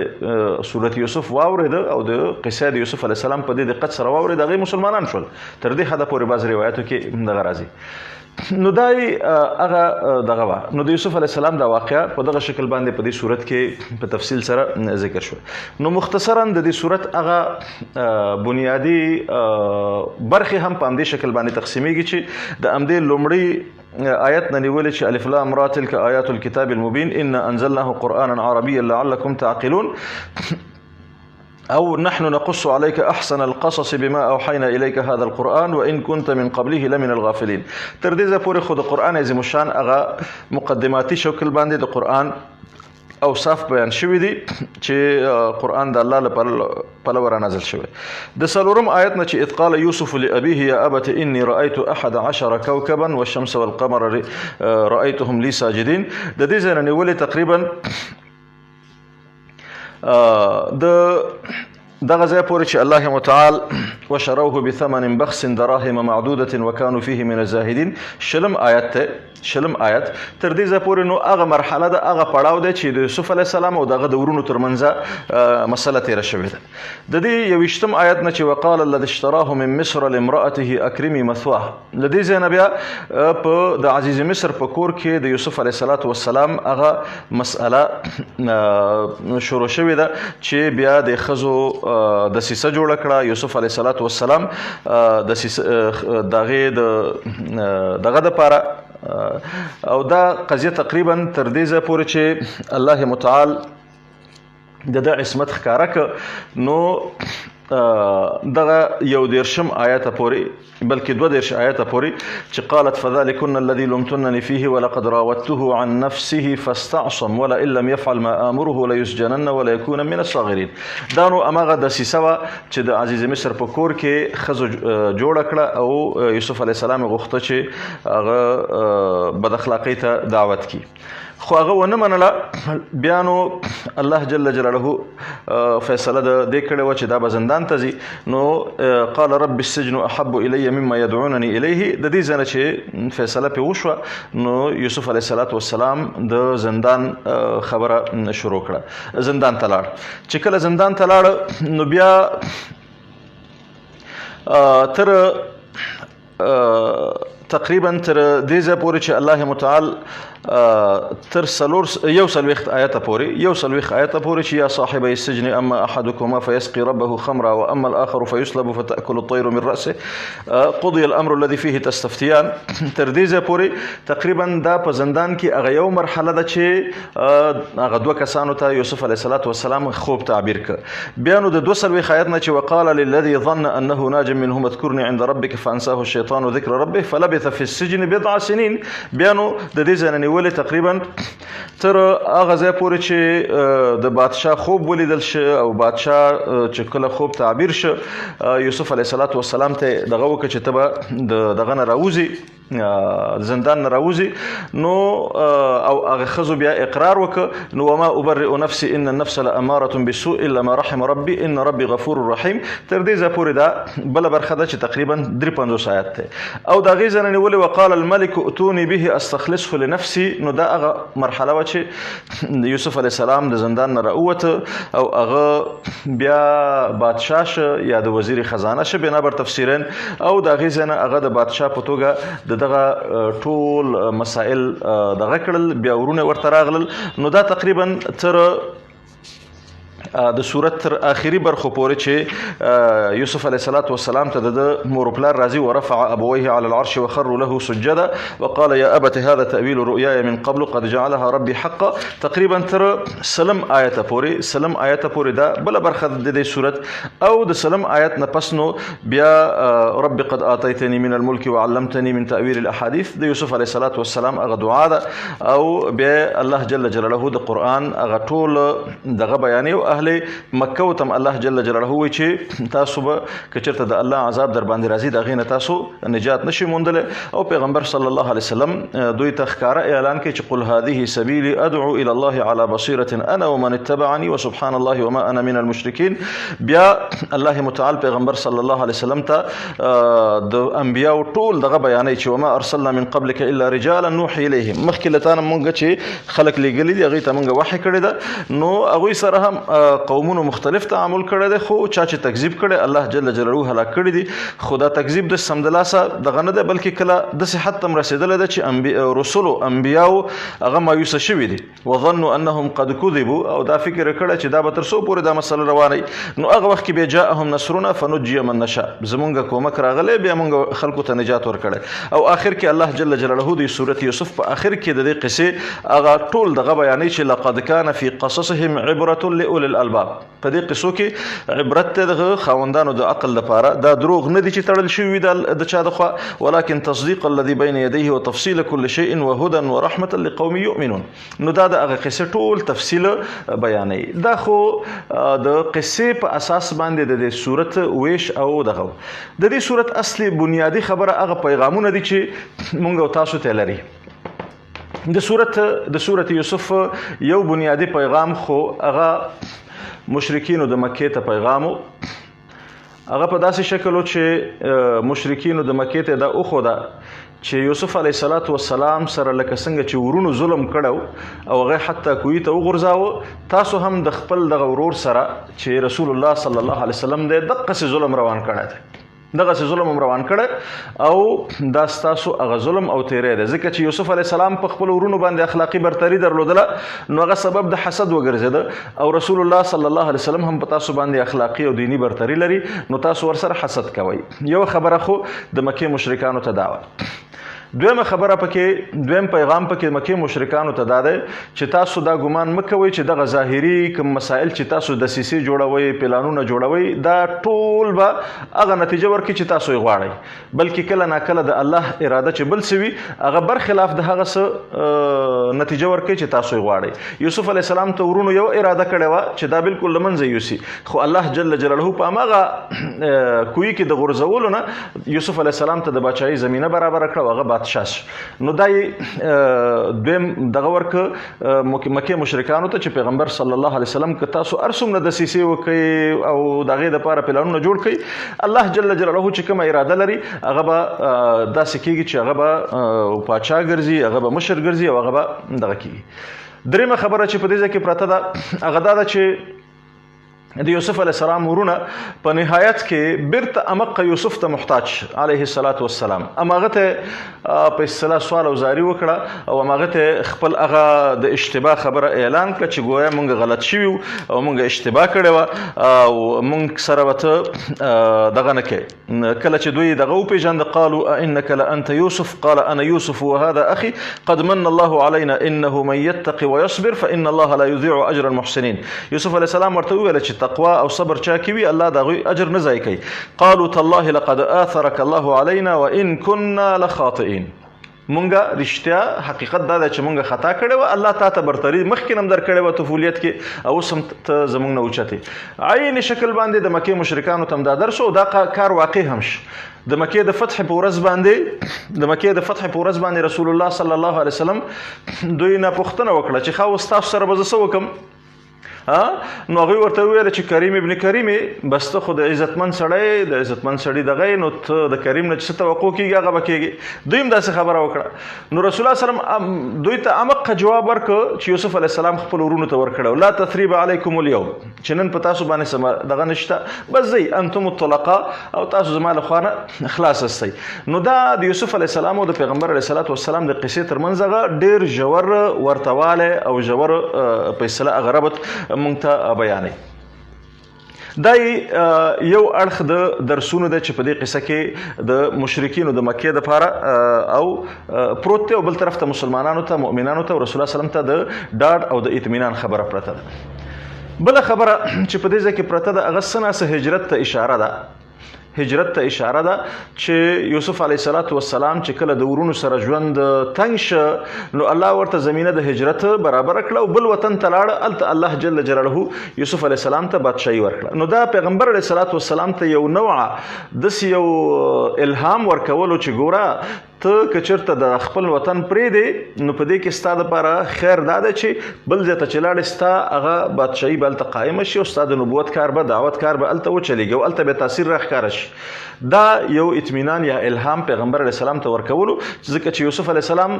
Speaker 1: صورت یوسف واورېده او د قصه د یوسف علیه السلام په دې دقت سره واورېده هغوی مسلمانان شول. تر دې حده پورې بعض روایتو کې دغه راځي. نو دا هغه دغه وه. نو د یوسف علیه السلام دا واقعه په دغه شکل باندې په دې صورت کې په تفصیل سره ذکر شو. نو مختصرا د دې صورت هغه بنیادی برخې هم په همدې شکل باندې تقسیمیږي چې د همدې لومړی آیت نه نیولې چې الف لام را تلک آیات الکتاب المبین انا انزلناه قرآنا عربیا لعلکم تعقلون، أو نحن نقص عليك أحسن القصص بما أوحينا إليك هذا القرآن وإن كنت من قبله لمن الغافلين. تر دې ځایه پورې خو د قرآن عظیم الشان هغه مقدماتي شکل باندې د قرآن اوصاف بیان شوي دي چې قرآن د الله له پلوه را نازل شوی. د څلورم آیت نه چې اذ قال یوسف لأبیه یا ابت انی رأیت 11 کوكبا والشمس والقمر رأیتهم لی ساجدین، د دې ځای نه نیولې تقریبا دغه ځای پورې چې الله متعال وشروه بثمن بخس دراهم معدودة وكانوا فيه من الزاهدين، شلم آیت تر دې ځای پورې نو هغه مرحله ده، هغه پړاو دی چې د یوسف علیه السلام او دغه د ورونو ترمنځه مسله تېره شوې ده. د دې 21م آیت نه چې وقال الذي اشتراه من مصر لامرأته اکرمي مثواه، له دې ځای نه بیا په د عزیز مصر په کور کې د یوسف علیه السلام هغه مسأله شروع شوې ده چې بیا د ښځو دسیسه جوړه کړه. یوسف علیه السلام دغه دپاره او دا قضیه تقریبا تر دې ځایه پورې چې الله متعال د ده عصمت ښکاره که نو دغه 11 آیته پورې بلکې 22 آیته پورې چې قالت فذلكن الذي لمتنني فيه ولقد راودته عن نفسه فاستعصم ولئن لم يفعل ما آمره ليسجنن وليكون من الصاغرين. دا نو هماغه دسیسه وه چې د عزیز مصر په کور کې ښځو جوړه کړه او یوسف علیه السلام یې غوښته چې هغه بد اخلاقۍ ته دعوت کړي، خو هغه ونه منله. بیا نو الله جل جلاله فیصله د دې کړې وه چې دا به زندان ته ځي. نو قال رب السجن احب الی مما یدعونني الیه. د دې ځنه چې فیصله پې وشوه نو یوسف علیه السلام د زندان خبره شروع کړه، زندان ته لاړ. چې کله زندان ته لاړ نو بیا تر تقریبا تر دې ځای پورې چې الله متعال تر 41 آیته پورې چې یا صاحب السجن اما احدكما فيسقي ربه خمرا واما الاخر فيسلب فتاكل الطير من راسه قضي الامر الذي فيه تستفتيان. تر دې ځای پورې تقریبا دا په زندان کې هغه یو مرحله ده چې هغه دوه کسانو ته یوسف علیه السلام خوب تعبیر کړ. بیا نو د 42 آیت نه چې وقال للذي ظن انه ناج منهم اذكرني عند ربك فانساه الشيطان ذكر ربه فلبث في السجن بضع سنين. بیا نو د دې ځای ولې تقریبا تر هغه ځای پورې چې د بادشاه خوب ولیدل شه او بادشاه چې کله خوب تعبیر شه یوسف علیه السلام ته دغه وکړه چې ته به دغه نه راوځي، زندان نه راوځي. نو او هغه ښځو بیا اقرار وکړه نو وما ابرئ نفسي ان النفس لاماره بالسوء الا ما رحم ربي ان ربي غفور رحیم. تر دې ځای پورې دا بله برخه ده چې تقریبا 53 آیات دی. او د هغې ځای نه نیولې وقال الملك ائتوني به استخلصه لنفسي. نو دا هغه مرحله وه چې یوسف علیه السلام د زندان نه راووته او هغه بیا بادشاه شه یا د وزیر خزانه شه بنابر تفسیرین. او د هغې ځای نه هغه د بادشاه په توګه د دغه ټول مسائل دغه کړل، بیا ورونه ورته راغلل. نو دا تقریبا تر د صورت تر آخري برخو پورې چې یوسف علیه السلام ته د مور پلار راځي ورفع ابويه على العرش وخروا له سجدا وقال يا ابت هذا تأويل رؤياي من قبل قد جعلها ربي حقا. تقریبا تر سلم آیته پورې دا بله برخه د دې صورت. او د سلم آیت نه پس نو بیا رب قد آتیتني من الملك وعلمتني من تأويل الاحاديث د یوسف علیه السلام هغه دعا ده. او بیا الله جل جلاله د قرآن هغه ټول دغه بیانې اهل مکه او تم الله جل جلاله وی چې تاسو به کچرته د الله عذاب در باندې راځي د غینه تاسو نجات نشي موندل. او پیغمبر صلی الله علیه وسلم دوی ته ښکاره اعلان کوي چې قل هذه سبیلی ادعو الى الله على بصیرة انا ومن اتبعني وسبحان الله وما انا من المشرکین. بیا الله متعال پیغمبر صلی الله علیه وسلم ته د انبیاء ټول دغه بیانې چې وما ارسلنا من قبلك الا رجالا نوحي الیهم. مخکې لتان مونږ چې خلق لګلی دی هغه ته مونږ وحی کړی ده. نو هغه سره هم قومونو مختلف تعامل کړی دی، خو چا چې تکذیب کړی الله جل جلاله هلاک کړی دي. خو دا تکذیب د سمدلاسه دغه نه دی بلکې کله داسې حد ته هم رسېدلی ده چې رسولو انبیاو هغه مایوسه شوي دي. وظنوا انهم قد کذبوا. او دا فکر یې کړی چې دا به تر څو پورې دا مسله روانوي. نو هغه وخت کې بیا جاءهم نصرنا فنجي من نشاء. زمونږ کومک راغلی بیا مونږ خلکو ته نجات ورکړی. او آخر کې الله جل جلاله د سورت یوسف په آخر کې د دې قصې هغه ټول دغه بیانوي چې لقد كان في قصصهم عبرة لأولي الألباب. په دې قصو کې عبرت ته د خاوندانو د عقل لپاره. دا دروغ نه دي چې تړل شوي وي د چا د خوا، ولكن تصديق الذي بين يديه وتفصيل كل شيء وهدى ورحمة لقوم يؤمنون. نو دا د هغه قصې ټول تفصیل بیانوي. دا خو د قصې په اساس باندې د دې صورت ویش او دغه د دې صورت اصلي بنیادی خبره هغه پیغامونه دي چې مونږ او تاسو ته لري. د صورت یوسف یو بنیادی پیغام خو هغه مشرکینو د مکې ته پیغامو. هغه په داسې شکل چې مشرکینو د مکې ته دا وښوده چې یوسف علیه السلام سره لکه څنګه چې ورونو ظلم کړو او هغه حتی کوی ته وغورځاوه، تاسو هم د خپل دغه ورور سره چې رسول الله صلی الله علیه وسلم دی دقسې ظلم روان کړی دی. دغسې ظلم هم روان کړی او دا ستاسو هغه ظلم او تیری دی. ځکه چې یوسف علیه السلام په خپلو ورونو باندې اخلاقي برتري درلودله نو هغه سبب د حسد وګرځېده. او رسول الله صلی الله علیه وسلم هم په تاسو باندې اخلاقي او دینی برتري لري نو تاسو ورسره حسد کوئ. یو خبره خو د مکې مشرکانو ته دا وه. دویمه خبره پکې دویم پیغام پکې مکې مشرکانو ته دا دی چې تاسو دا ګمان مه کوئ چې دغه ظاهري کوم مسایل چې تاسو دسیسې جوړوئ پلانونه جوړوئ دا ټول به هغه نتیجه ورکړي چې تاسو یې غواړئ بلکې کله ناکله د الله اراده چې بل څه وي هغه برخلاف د هغه څه نتیجه ورکړي چې تاسو یې غواړئ یوسف علیه السلام ته ورونو یو اراده کړې وه چې دا بالکل له منځه یوسي خو الله جل جلاله په هماغه کوی کې د غورځولو نه یوسف علیه السلام ته د باچایي زمینه برابره کړه هغه بادشاه شو نو دا یې دویم دغه ورکه مکې مشرکانو ته چې پیغمبر صلی الله علیه وسلم که تاسو هر څومره دسیسې وکړئ او د هغې دپاره پلانونه جوړ کړئ الله جل جلاله چې کومه اراده لري هغه به داسې کېږي چې هغه به پاچا ګرځي هغه به مشر ګرځي او هغه به دغه کېږي درېیمه خبره چې په دې ځای کې پرته ده هغه دا ده چې د یوسف علیه السلام ورونه په نهایت کې بیرته امق یوسف ته محتاج علیه الصلاة والسلام هماغه ته په اصطلاح سوال او زاری وکړه او هماغه ته خپل هغه د اشتباه خبره اعلان کړه چې ګویا مونږ غلط شوي او مونږ اشتباه کړې وه او مونږ سره به ته دغه نه کوې کله چې دوی دغه وپېژانده قالوا انک لانت یوسف قال انا یوسف وهذا اخي قد من الله علينا انه من يتقي ويصبر فان الله لا يضيع اجر المحسنين یوسف علیه السلام ورته وویل چې تقوا او صبر چا کوي الله د هغوی اجر نه ضایع کوي قالوا تالله لقد آثرك الله علينا وان كنا لخاطئين مونږه رښتیا حقیقت دا ده چې مونږه خطا کړې وه الله تا ته برتري مخکې هم در کړې وه طفولیت کې او اوس هم ته زموږ نه اوچتې عین شکل باندې د مکې مشرکانو ته هم دا درس او دا کار واقع هم شو د مکې د فتح په ورځ باندې رسول الله صلی الله علیه وسلم دوی نه پوښتنه وکړه چې ښه اوس تاسو سره به زه څه وکړم نو هغوی ورته وویل چې کریم ابن کریم بس ته خو د عزتمن سړي دغه نو ته د کریم نه چې څه توقع کېږي هغه به کېږي دوی هم داسې خبره وکړه نو رسول الله سلم دوی ته عمق جواب ورکړه چې یوسف علیه السلام خپل ورونو ته ورکړه لا تثریب علیکم اليوم چې نن په تاسو باندې دغه نشته بس ځئ انتم الطلقاء او تاسو زما له خوا نه خلاص استئ نو دا د یوسف علیه السلام او د پیغمبر علیه الصلاة والسلام د قصې ترمنځ هغه ډېر ژور ورتوالی او ژور په اصطلاح هغه ربط مونږ ته بیانوي دا یو اړخ د درسونو دی چې په دې قصه کې د مشرکینو د مکې دپاره او پروت دی او بل طرف ته مسلمانانو ته مؤمنانو ته او رسول الله سلم ته د ډاډ او د اطمینان خبره پرته ده بله خبره چې په دې ځای کې پرته ده هغه څه ناڅه هجرت ته اشاره ده چې یوسف علیه الصلاة والسلام چې کله د ورونو سره ژوند تنګ شه نو الله ورته زمینه د هجرت برابره کړه او بل وطن ته لاړه هلته الله جل جلاله یوسف علیه السلام ته بادشاهي ورکړه نو دا پیغمبر علیه الصلاة والسلام ته یو نوعه داسې یو الهام ورکولو چې ګوره ته که چېرته د خپل وطن پرېږدې نو په دې کې ستا دپاره خیر دا ده چې بل ځای ته چې لاړې ستا هغه بادشاهي به هلته قایمه شي او ستا د نبوت کار به دعوت کار به هلته وچلېږي او هلته به تاثیر راښکاره شي دا یو اطمینان یا الهام پیغمبر علیه السلام ته ورکولو ځکه چې یوسف علیه السلام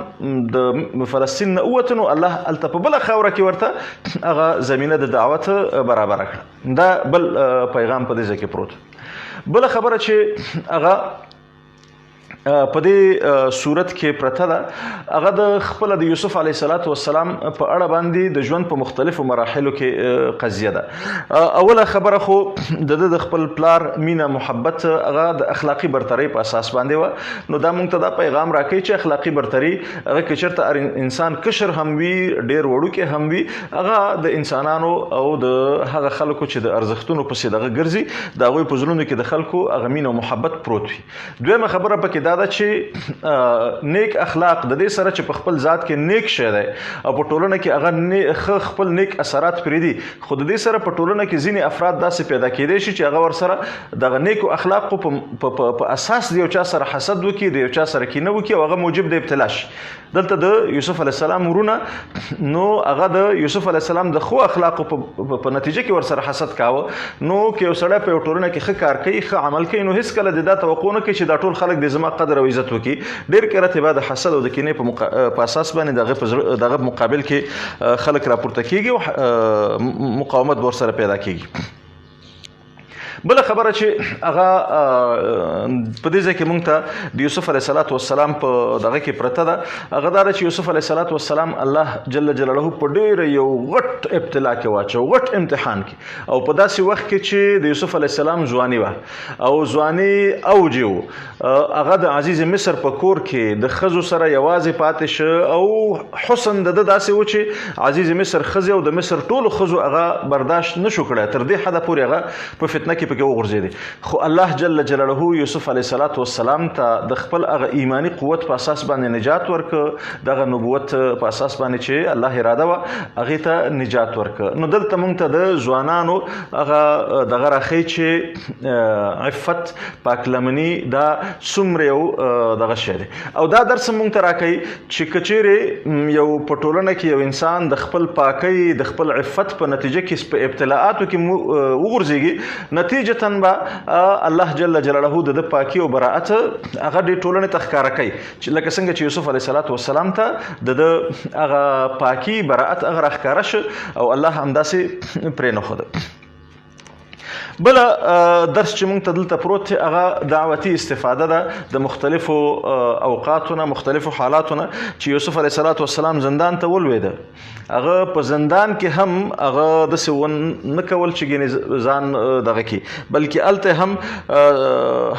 Speaker 1: د فلسطین نه ووته نو الله هلته په بله خاوره کې ورته هغه زمینه د دعوت برابره کړه دا بل پیغام په دې ځای کې پروت بله خبره چې هغه په دې صورت کې پرته ده هغه د خپله د یوسف علیه الصلاة والسلام په اړه باندې د ژوند په مختلفو مراحلو کې قضیه ده اوله خبره خو د خپل پلار مینه محبت هغه د اخلاقي برترۍ په اساس باندې وه نو دا موږ ته دا پیغام راکوي چې اخلاقي برتري هغه که چېرته انسان کشر هم وي ډېر وړوکی هم وي هغه د انسانانو او د هغه خلکو چې د ارزښتونو پسې دغه ګرځي د هغوی په زړونو کې د خلکو هغه مینه او محبت پروت وي دویمه خبره پکې دا ده چې نیک اخلاق د دې سره چې په خپل ذات کې نیک شی دی او په ټولنه کې هغه خپل نیک اثرات پرېږدي خو د دې سره په ټولنه کې ځینې افراد داسې پیدا کېدی شي چې هغه ورسره دغه نیکو اخلاقو په اساس د یو چا سره حسد وکړي د یو چا سره کینه وکړي او هغه موجب د ابتلا شي دلته د یوسف علیه السلام ورونه نو هغه د یوسف علیه السلام د ښو اخلاقو په نتیجه کې ورسره حسد کاوه نو که یو سړی په یو ټولنه کې ښه کار کوي ښه عمل کوي نو هېڅکله د دا توقع نه کوي چې دا ټول خلک د زما قدر او عزت وکړي ډېر کرته به د حسد او د کینې په اساس باندې دغه مقابل کې خلک راپورته کېږي او مقاومت ورسره پیدا کېږي بله خبره چې هغه په دې ځای کې مونږ ته د یوسف علیه السلام په دغه کې پرته ده هغه دا ده چې یوسف علیه السلام الله جل جلاله په ډېره یو غټ ابتلا کې واچو غټ امتحان کې او په داسې وخت کې چې د یوسف علیه السلام ځواني وه او ځواني اوج و هغه د عزیز مصر په کور کې د ښځو سره یوازې پاتې شه او حسن د ده داسې و چې عزیز مصر ښځې او د مصر ټولو ښځو هغه برداشت نه شو کړی تر دې حده پورې هغه په فتنه کې پکې وغورځېدې خو الله جل جلاله یوسف علیه السلام ته د خپل هغه ایماني قوت په اساس باندې نجات ورکړه دغه نبوت په اساس باندې چې الله اراده وه هغې ته نجات ورکړه نو دلته موږ ته د ځوانانو هغه دغه راښیي چې عفت پاکلمني دا څومره یو دغه شی دی او دا درس موږ ته راکوي چې که چیرې یو په ټولنه کې یو انسان د خپل پاکۍ د خپل عفت په نتیجه کې په ابتلاءاتو کې وغورځېږي نتیجتاً به الله جل جلاله د ده پاکي او براعت هغه دې ټولنې ته ښکاره کوي چې لکه څنګه چې یوسف علیه السلام ته د ده هغه پاکي براعت هغه راښکاره شه او الله همداسې پرې نښوده بله درس چې موږ ته دلته پروت دی هغه دعوتي استفاده ده د مختلفو اوقاتونه مختلفو حالاتونه چې یوسف علیه السلام زندان ته ولوېده هغه په زندان کې هم هغه داسې ونه کول چې ګینې ځان دغه کړي بلکې هلته هم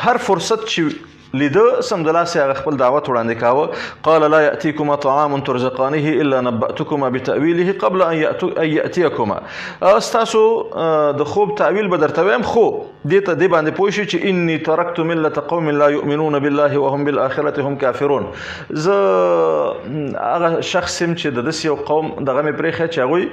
Speaker 1: هر فرصت چې لیده سمدلاسې هغه خپل دعوت وړاندې کاوه قال لا یأتیکما طعام ترزقانه الا نبأتکما بتأویله قبل ان یأتیکما ستاسو د خوب تعویل به درته وایم خو دې باندې پوه شئ چې انی ترکت ملة قوم لا یؤمنون بالله وهم بالآخرة هم کافرون زه هغه شخص یم چې د داسې یو قوم دغه مې پرېښی چې هغوی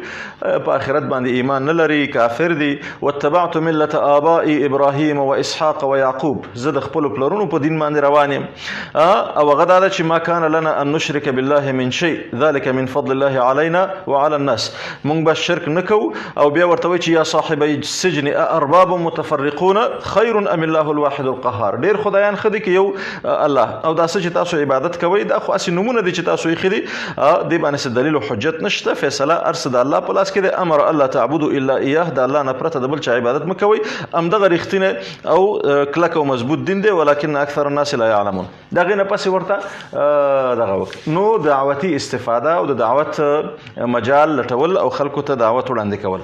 Speaker 1: په آخرت باندې ایمان نه لري کافر دي واتبعت ملة آبائي ابراهیم واسحاق ویعقوب زه د خپلو پلرونو په دین باندې روان یم او هغه دا ده چې ما کان لنا ان نشرک بالله من شیء ذلك من فضل الله علينا وعلى الناس مونږ به شرک نه کوو او بیا ورته وایي چې یا صاحبي السجن ارباب متفرقون خیر ام الله الواحد القهار ډېر خدایان ښه دي که یو الله او دا څه چې تاسو عبادت کوئ دا خو هسې نومونه دي چې تاسو ایښي دي دې باندې څه دلیل او حجت نشته فیصله هر څه د الله په لاس کې دی امر الله تعبدو الا ایاه د الله نه پرته د بل چا عبادت مه کوئ همدغه رښتینی او کلک او مضبوط دین دی ولکن اکثر الناس لا يعلمون دا غینه پسې ورته دغه وکړي نو دعوتي استفاده او د دعوت مجال لټول او خلکو ته دعوت وړاندې کول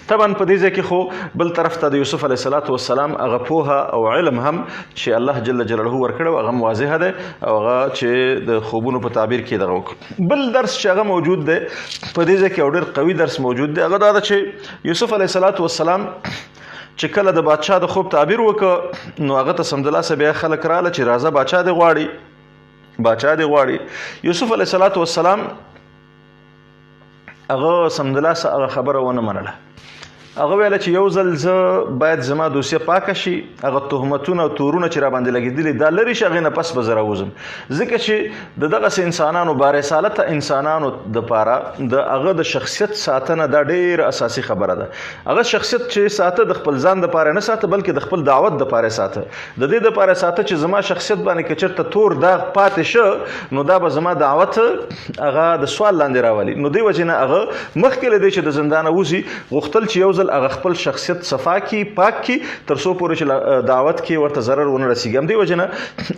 Speaker 1: طبعا په دې ځای کې خو بل طرف ته د یوسف علیه السلام هغه پوهه او علم هم چې الله جل جلاله ورکړی هغه واضحه ده او هغه چې د خوبونو په تعبیر کې دغه وکړي بل درس چې هغه موجود دی په دې ځای کې یو ډېر قوي درس موجود دی هغه دا ده چې یوسف علیه السلام چې کله د بادشاه د خوب تعبیر وکړه نو هغه ته سمدلاسه بیا خلک راله چې راځه بادشاه دې غواړي یوسف علیه السلام هغه سمدلاسه هغه خبره ونه منله هغه ویله چې یو ځل زه باید زما دوسیه پاکه شي هغه تهمتونه او تورونه چې را باندې لګېدلي دا لرې شي هغې نه پس به زه راوځم ځکه چې د دغسې انسانانو بارسالته انسانانو دپاره د هغه د شخصیت ساتنه دا ډېره اساسي خبره ده هغه شخصیت چې ساته د خپل ځان دپاره نه ساته بلکې د خپل دعوت دپاره ساته د دې دپاره ساته چې زما شخصیت باندې که چېرته تور داغ پاتې شه نو دا به زما دعوت هغه د سوال لاندې راولي نو دې وجې نه هغه مخکې له دې چې د زندانه وځي غوښتل چې یو ځل هغه خپل شخصیت صفا کی پاک کی تر څو پورې چې دعوت کې ورته ضرر ونه رسیږي همدې وجه نه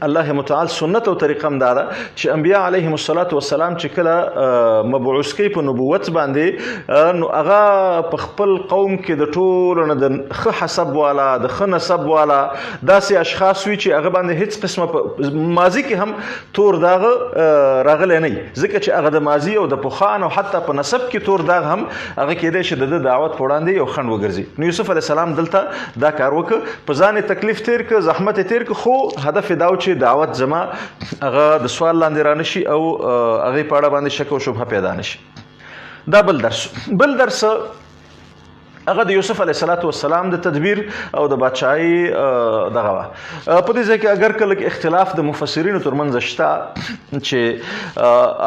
Speaker 1: الله متعال سنت او طریقه هم دا ده چې انبیا علیهم السلام چې کله مبعوث کوي په نبوت باندې نو هغه په خپل قوم کې د ټولو نه د ښه حسب والا د ښه نسب والا داسې اشخاص وي چې هغه باندې هیڅ قسمه په ماضي کې هم تور داغ راغلی نه وي ځکه چې هغه د ماضي او د پخوان او حتی په نسب کې تور داغ هم هغه کېدی شي د دعوت په وړاندې یو خنډ وګرځي نو یوسف علیه السلام دلته دا کار وکړه په ځان تکلیف تیر کړه زحمت تیر کړه خو هدف دا و چې دعوت زما هغه د سوال لاندې را نشي او هغې په اړه باندې شک او شبهه پیدا نشي دا بل درس هغه د یوسف علیه السلام د تدبیر او د بادشاهۍ دغه وه په دې ځای کې اگر کله اختلاف د مفسرینو ترمنځ شته چې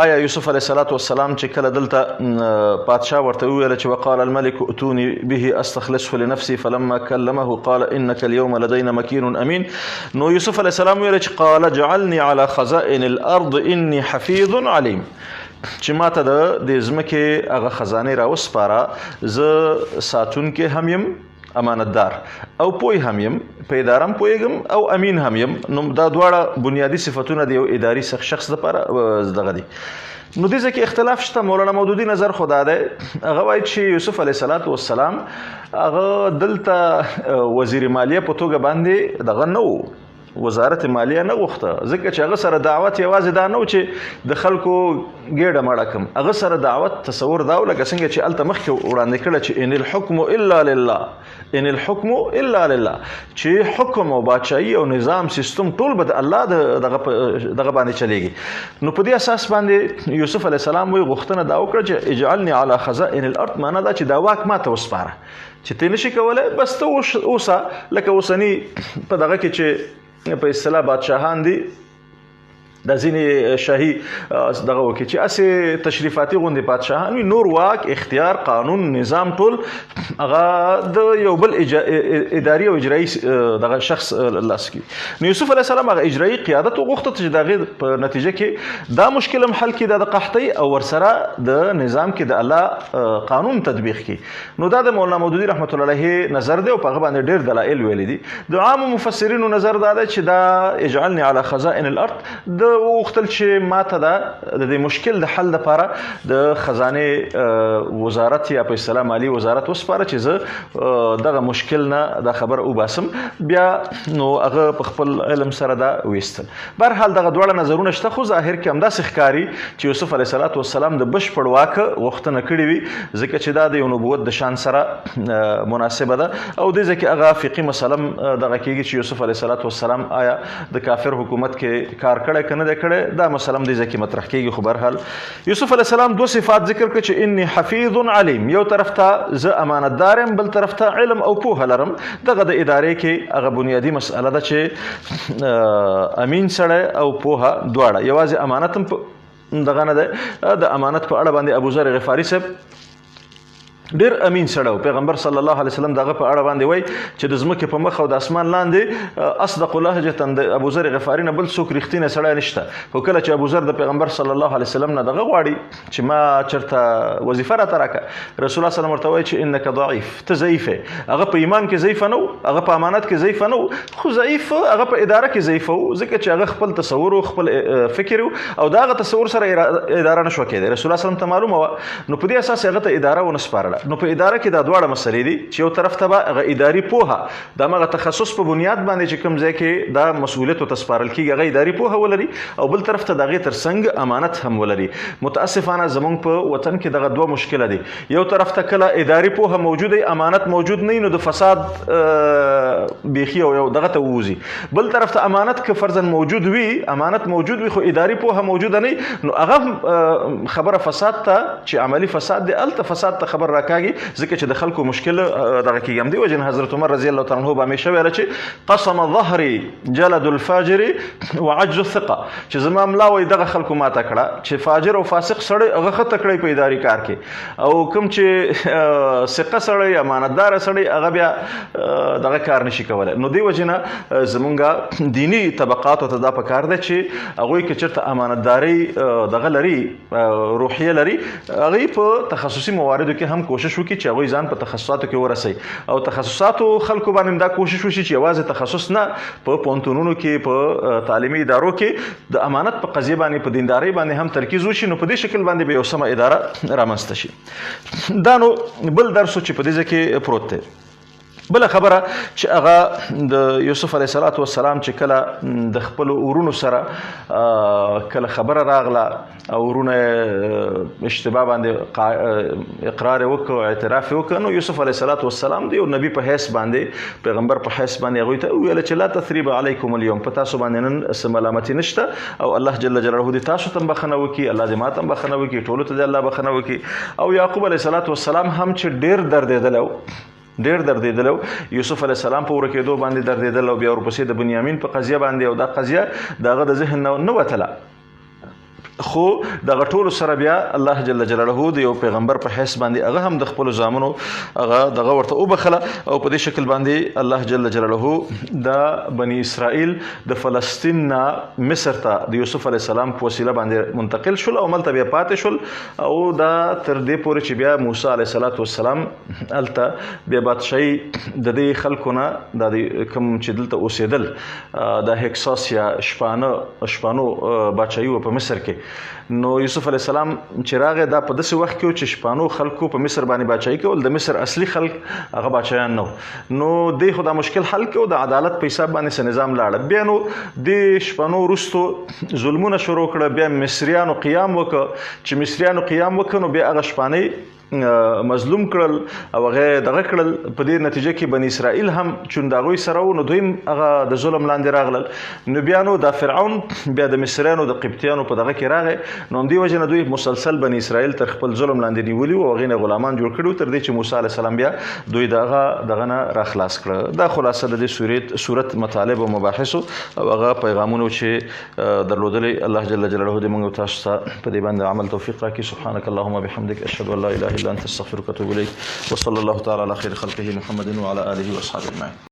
Speaker 1: آیا یوسف علیه السلام چې کله دلته پادشاه ورته وویله چې وقال الملك ائتوني به استخلصه لنفسي فلما كلمه قال انك اليوم لدينا مكين امين نو یوسف علیه السلام ویله چې قال اجعلني على خزائن الارض اني حفيظ عليم چې ما ته د ځمکې هغه خزانې راوسپاره زه ساتونکی هم یم امانتدار او پوی هم یم، په اداره هم پوهېږم او امین هم یم. نو دا دواړه بنیادي صفتونه د یو اداري شخص دپاره دغه دي. نو دې ځای کې اختلاف شته. مولانا مودودي نظر خو دا دی، هغه وایي چې یوسف علیه السلام هغه دلته وزیر مالیه په توګه باندې دغه نه و، وزارت مالیه نه غوښته، ځکه چې هغه سره دعوت یوازې دا نه و چې د خلکو ګېډه مړه کړم. هغه سره دعوت تصور دا و لکه څنګه چې هلته مخکې وړاندې کړه چې ان الحکم الا لله، ان الحکم الا لله، چې حکم او بادشاهي او نظام سیستم ټول به د الله دغه باندې چلیږي. نو په دې اساس باندې یوسف علیه السلام وایي غوښتنه دا وکړه چې اجعلني علی خزائن الارض، معنا دا چې دا واک ما ته وسپاره چې ته نشي کولی، بس ته اوسه لکه اوسني په دغه کې چې په اصطلاح بادشاهان دي د ځینې شاهي دغه وکړي چې هسې تشریفاتي غوندې بادشاهان وي، نور واک اختیار قانون نظام ټول هغه د یو بل اداري او اجرایي دغه شخص لاس کې. نو یوسف علیه السلام هغه اجرایي قیادت وغوښته چې د هغې په نتیجه کې دا مشکل هم حل کړي، د قحطۍ او ورسره د نظام کې د الله قانون تطبیق کړي. نو دا د مولانا مودودي رحمت الله علیه نظر دی او په هغه باندې ډېر دلایل ویلي دي. د عامو مفسرینو نظر دا دی چې دا اجعلني علی خزائن الارض د وغوښتل چې ما ته د دې مشکل د حل لپاره د خزانې وزارت یا په اصطلاح مالي وزارت وسپاره چې زه دغه مشکل نه دا خبره وباسم. بیا نو هغه په خپل علم سره دا ویستل. بهرحال دغه دواړه نظرونه شته، خو ظاهر کې همداسې ښکاري چې یوسف علیه السلام د بشپړ واکه غوښتنه کړې وي، ځکه چې دا د یو نبوت د شان سره مناسبه ده. او دې ځای کې هغه فقهي مسله دغه کېږي چې یوسف علیه السلام آیا د کافر حکومت کې کار کړی که نه دی کړی، دا مسله هم دې ځای کې مطرح کېږي. خو بهرحال یوسف علیه السلام دوه صفات ذکر کړه چې انی حفیظ علیم، یو طرف ته زه امانتدار یم، بل طرف ته علم او پوهه لرم. دغه د ادارې کې هغه بنیادي مسئله ده چې امین سړی او پوهه دواړه، یوازې امانت هم دغه نه دی. د امانت په اړه باندې ابوذر غفاري صاحب ډېر امین سړی و. پیغمبر صلی الله علیه وسلم دغه په اړه باندې وایي چې د ځمکې په مخ او د اسمان لاندې اصدق لهجة د ابوذر غفاري نه بل څوک رښتینی سړی نشته. خو کله چې ابوذر د پیغمبر صلی الله علیه وسلم نه دغه غواړي چې ما چېرته وظیفه راته راکړه، رسول الله صلی الله علیه وسلم ورته وایي چې انک ضعیف، ته ضعیف یې. هغه په ایمان کې ضعیفه نه و، هغه په امانت کې ضعیفه نه و، خو ضعیف هغه په اداره کې ضعیفه و، ځکه چې هغه خپل تصور و خپل فکر و او د هغه تصور سره اداره نه شوه کېدی. رسول الله صلی الله علیه وسلم ته معلومه وه، نو په دې اساس هغه ته اداره ونه سپارله. نو په اداره کې دا دواړه مسلې دي چې یو طرف ته به هغه اداري پوهه د هغه تخصص په بنیاد باندې چې کوم ځای کې دا مسؤلیت ورته سپارل کېږي هغه اداري پوهه ولري، او بل طرف ته د هغې تر څنګ امانت هم ولري. متاسفانه زموږ په وطن کې دغه دوه مشکله دي. یو طرف ته کله اداري پوهه موجوده امانت موجود نه نو د فساد بیخي او یو دغه ته ووځي. بل طرف ته امانت که فرضاً موجود وي، امانت موجود وي خو اداري پوهه موجوده نه، نو هغه خبره فساد ته چې عملی فساد دی، هلته فساد ته خبر راکاږي، ځکه چې د خلکو مشکل دغه کېږي. همدې وجې نه حضرت عمر رضی الله تعالی عنه به همیشه ویله چې قسم ظهري جلد الفاجر وعجز الثقه، چې زما ملا وایي دغه خلکو ماته کړه چې فاجر او فاسق سړی هغه ښه تکړی په اداري کار کې، او کوم چې ثقه سړی امانتدار سړی هغه بیا دغه کار نشي کولی. نو دې وجې نه زمونږ دیني طبقاتو ته دا پکار دی چې هغوی که چېرته امانتداري دغه لري، روحیه لري، هغوی په تخصصي مواردو کې هم کوشش وکړي چې هغوی ځان په تخصصاتو کې ورسوي، او تخصصاتو خلکو باندې دا کوشش وشي چې یوازې تخصص نه، په پوهنتونونو کې په تعلیمي ادارو کې د امانت په قضیې باندې په دیندارۍ باندې هم ترکیز وشي. نو په دې شکل باندې به یو سمه اداره رامنځته شي. دا نو بل درس چې په دې ځای کې پروت دی. بله خبره چې هغه د یوسف علیه السلام چې کله د خپلو ورونو سره کله خبره راغله او ورونه اشتباه باندې اقرار وکړ، اعتراف وکړ، نو یوسف علیه السلام د یو نبی په حیث باندې، پیغمبر په حیث باندې هغوی ته وویل چې لا تثریب علیکم اليوم، په تاسو باندې نن څه ملامتي نشته، او الله جل جلاله دې تاسو ته هم بخښنه وکړي، الله دې ما ته هم بخښنه وکړي، ټولو ته دې الله بخښنه وکړي. او یعقوب علیه السلام هم چې ډېر دردېدلی یوسف علیه السلام په ورکېدو باندې دردېدل، او بیا ورپسې د بنیامین په قضیه باندې، او دا قضیه د هغه د ذهن نه وتله. خو دغه ټولو سره بیا الله جل جلاله د یو پیغمبر په حیث باندې هغه هم د خپلو زامنو هغه دغه ورته وبخله او په دې شکل باندې الله جل جلاله د بني اسرائیل د فلسطین نه مصر ته د یوسف علیه السلام په وسیله باندې منتقل شول او ملته بیا پاتې شول او دا تر دې پورې چې بیا موسی علیه السلام هلته بیا بادشاهي د دې خلکو نه د کوم چې دلته اوسېدل د هکساس یا شپانو بادشاهي په مصر کې نو یوسف علیه السلام چې راغی دا په داسې وخت کې چې شپانو خلکو په مصر باندې بادشاهي کول د مصر اصلي خلک هغه بادشاهان نو دوی خو دا مشکل حل کړو د عدالت په حساب باندې څه نظام لاړه بیا نو د شپانو وروستو ظلمونه شروع کړه بیا مصریانو قیام وکړه چې مصریانو قیام وکړه نو بیا هغه شپانۍ مظلوم کړل او هغه دغه کړل په دې نتیجه کې بني اسرائیل هم چون د هغوی سره و نو دوی هغه د ظلم لاندې راغلل نو بیا نو دا فرعون بیا د مصریانو د قبطیانو په دغه کې راغی نو همدې وجې نه دوی مسلسل بني اسرائیل تر خپل ظلم لاندې نیولي وو او هغې نه غلامان جوړ کړي تر دې چې موسی علیه السلام بیا دوی دغه نه راخلاص کړه دا خلاصه د دې صورت مطالب او مباحثو او هغه پیغامونو چې درلودلی الله جل جلاله دې موږ تاسو ته په دې باندې عمل توفیق راکړي سبحانك اللهم وبحمدك اشهد ان لا اله الا انت استغفرك واتوب اليك وصلى الله تعالى على خير خلقه محمد وعلى اله واصحابه اجمعين